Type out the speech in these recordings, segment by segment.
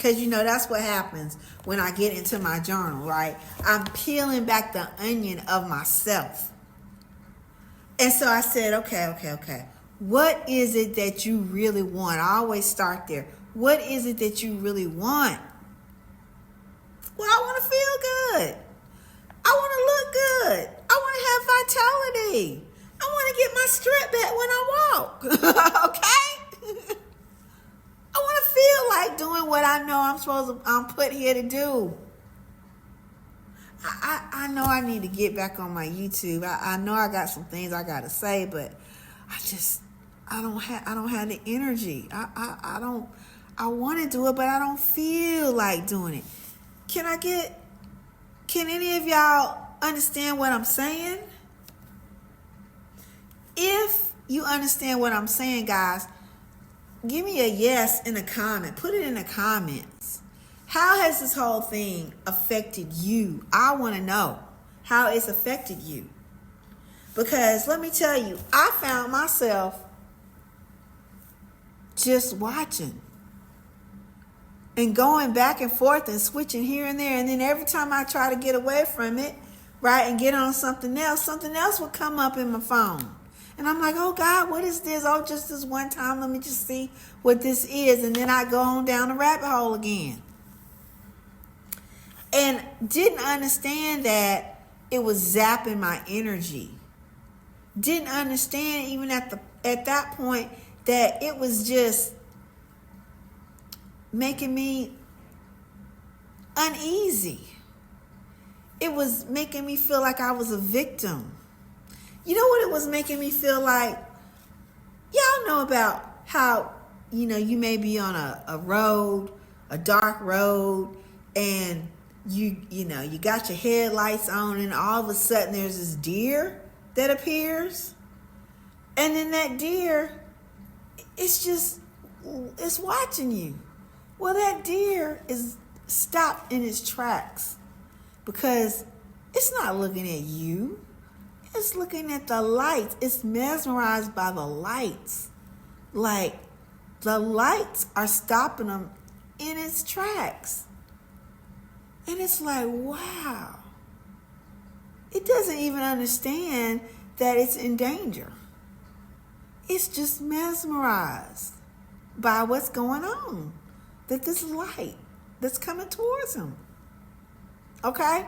Because, that's what happens when I get into my journal, right? I'm peeling back the onion of myself. And so I said, okay. What is it that you really want? I always start there. What is it that you really want? Well, I want to feel good. I want to look good. I want to have vitality. I want to get my strip back when I walk. Okay? I want to feel like doing what I know I'm put here to do. I know I need to get back on my YouTube. I know I got some things I got to say, but I don't have the energy. I want to do it, but I don't feel like doing it. Can any of y'all understand what I'm saying? If you understand what I'm saying, guys, give me a yes in a comment. Put it in the comments. How has this whole thing affected you? I want to know how it's affected you. Because let me tell you, I found myself just watching and going back and forth and switching here and there. And then every time I try to get away from it, right, and get on something else would come up in my phone. And I'm like, oh God, what is this? Oh, just this one time, let me just see what this is. And then I go on down the rabbit hole again. And didn't understand that it was zapping my energy. Didn't understand even at that point that it was just making me uneasy. It was making me feel like I was a victim. You know what it was making me feel like? Y'all know about how, you may be on a road, a dark road, and you got your headlights on, and all of a sudden there's this deer that appears. And then that deer, it's watching you. Well, that deer is stopped in its tracks because it's not looking at you. It's looking at the lights. It's mesmerized by the lights. Like, the lights are stopping them in its tracks. And it's like, wow. It doesn't even understand that it's in danger. It's just mesmerized by what's going on. That this light that's coming towards him. Okay?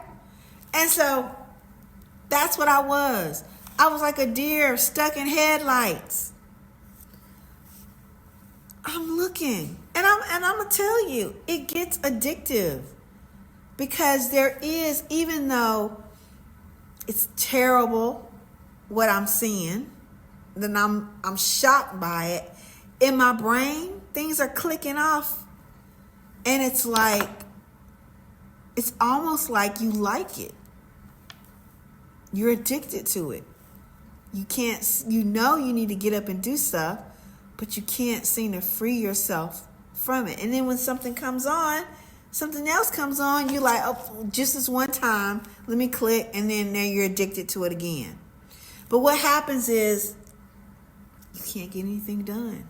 And so that's what I was. I was like a deer stuck in headlights. I'm looking. And I'm going to tell you, it gets addictive. Because there is, even though it's terrible what I'm seeing, then I'm shocked by it. In my brain, things are clicking off. And it's like, it's almost like you like it. You're addicted to it. You can't, you need to get up and do stuff, but you can't seem to free yourself from it. And then when something comes on, something else comes on, you're like, oh, just this one time, let me click, and then now you're addicted to it again. But what happens is you can't get anything done.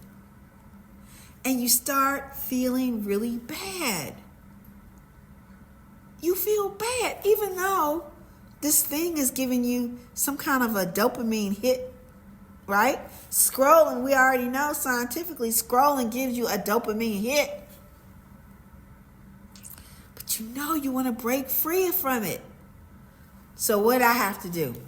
And you start feeling really bad. You feel bad, even though this thing is giving you some kind of a dopamine hit, right? Scrolling, we already know scientifically, scrolling gives you a dopamine hit. But you want to break free from it. So what I have to do?